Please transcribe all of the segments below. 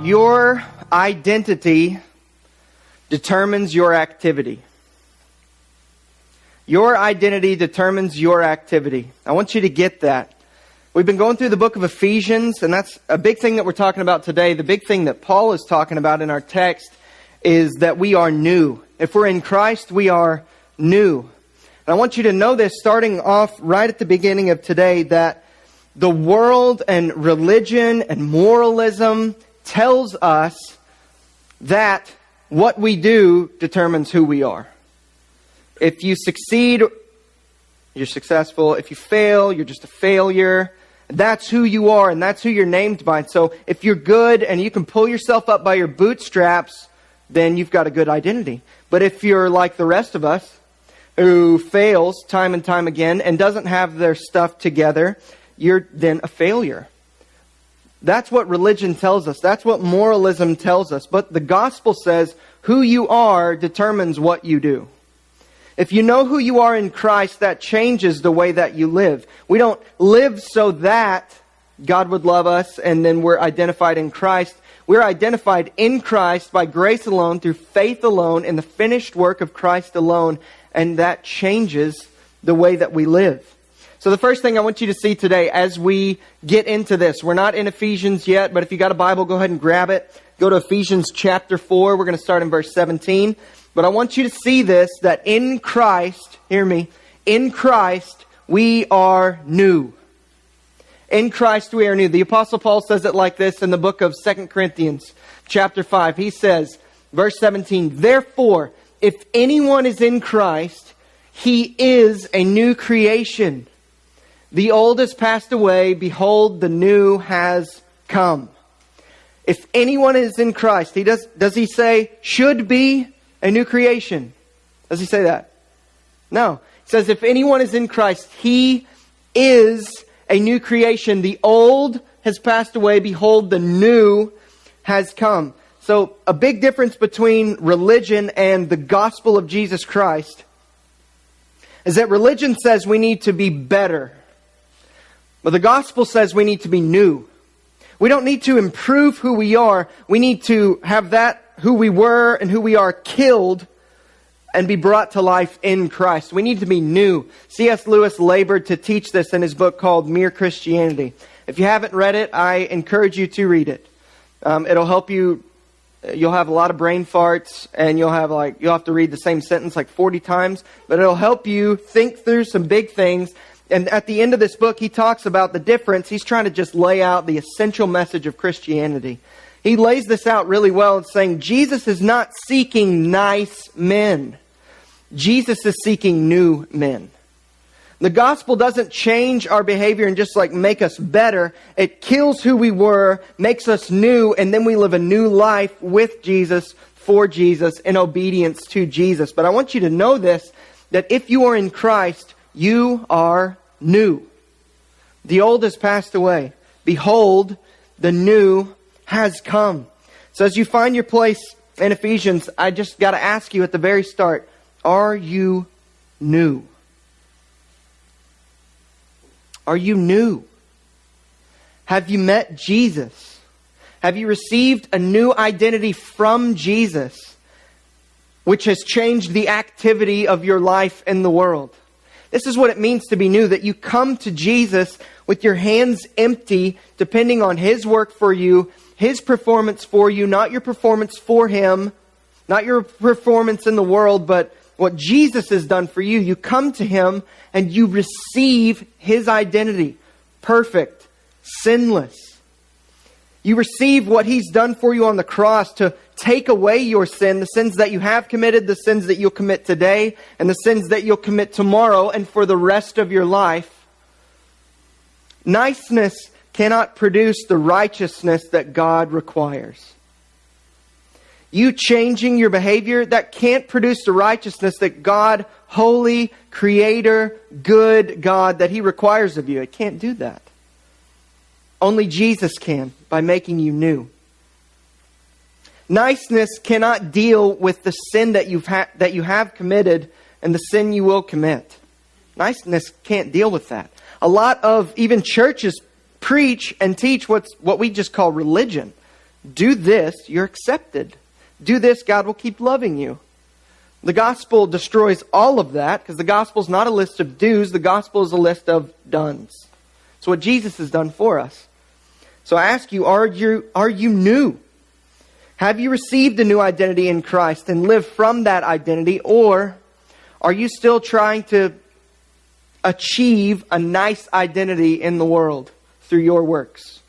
Your identity determines your activity. Your identity determines your activity. I want you to get that. We've been going through the book of Ephesians, and that's a big thing that we're talking about today. The big thing that Paul is talking about in our text is that we are new. If we're in Christ, we are new. And I want you to know this starting off right at the beginning of today, that the world and religion and moralism tells us that what we do determines who we are. If you succeed, you're successful. If you fail, you're just a failure. That's who you are, and that's who you're named by. So if you're good and you can pull yourself up by your bootstraps, then you've got a good identity. But if you're like the rest of us, who fails time and time again and doesn't have their stuff together, you're then a failure. That's what religion tells us. That's what moralism tells us. But the gospel says who you are determines what you do. If you know who you are in Christ, that changes the way that you live. We don't live so that God would love us and then we're identified in Christ. We're identified in Christ by grace alone, through faith alone, in the finished work of Christ alone. And that changes the way that we live. So the first thing I want you to see today as we get into this, we're not in Ephesians yet, but if you got a Bible, go ahead and grab it. Go to Ephesians chapter 4. We're going to start in verse 17. But I want you to see this, that in Christ, hear me, in Christ we are new. In Christ we are new. The Apostle Paul says it like this in the book of 2 Corinthians chapter 5. He says, verse 17, "Therefore, if anyone is in Christ, he is a new creation. The old has passed away. Behold, the new has come." If anyone is in Christ, does he say should be a new creation? Does he say that? No. He says if anyone is in Christ, he is a new creation. The old has passed away. Behold, the new has come. So a big difference between religion and the gospel of Jesus Christ is that religion says we need to be better. But the gospel says we need to be new. We don't need to improve who we are. We need to have that who we were and who we are killed and be brought to life in Christ. We need to be new. C.S. Lewis labored to teach this in his book called Mere Christianity. If you haven't read it, I encourage you to read it. It'll help you. You'll have a lot of brain farts and you'll have to read the same sentence like 40 times, but it'll help you think through some big things. And at the end of this book, he talks about the difference. He's trying to just lay out the essential message of Christianity. He lays this out really well in saying Jesus is not seeking nice men. Jesus is seeking new men. The gospel doesn't change our behavior and just make us better. It kills who we were, makes us new, and then we live a new life with Jesus, for Jesus, in obedience to Jesus. But I want you to know this, that if you are in Christ, you are new. The old has passed away. Behold, the new has come. So as you find your place in Ephesians, I just got to ask you at the very start, are you new? Are you new? Have you met Jesus? Have you received a new identity from Jesus, which has changed the activity of your life in the world? This is what it means to be new, that you come to Jesus with your hands empty, depending on His work for you, His performance for you, not your performance for Him, not your performance in the world, but what Jesus has done for you. You come to Him and you receive His identity, perfect, sinless. You receive what He's done for you on the cross to take away your sin, the sins that you have committed, the sins that you'll commit today, and the sins that you'll commit tomorrow and for the rest of your life. Niceness cannot produce the righteousness that God requires. You changing your behavior, that can't produce the righteousness that God, holy, creator, good God, that He requires of you. It can't do that. Only Jesus can, by making you new. Niceness cannot deal with the sin that you have committed and the sin you will commit. Niceness can't deal with that. A lot of even churches preach and teach what we just call religion. Do this, you're accepted. Do this, God will keep loving you. The gospel destroys all of that, because the gospel is not a list of do's, the gospel is a list of dones. It's what Jesus has done for us. So I ask you, are you new? Have you received a new identity in Christ and live from that identity, or are you still trying to achieve a nice identity in the world through your works?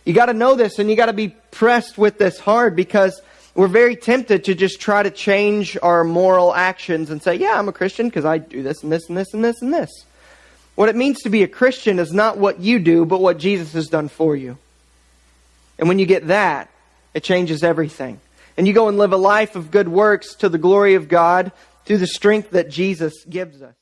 You got to know this, and you got to be pressed with this hard, because we're very tempted to just try to change our moral actions and say, yeah, I'm a Christian because I do this and this and this and this and this. What it means to be a Christian is not what you do, but what Jesus has done for you. And when you get that, it changes everything. And you go and live a life of good works to the glory of God through the strength that Jesus gives us.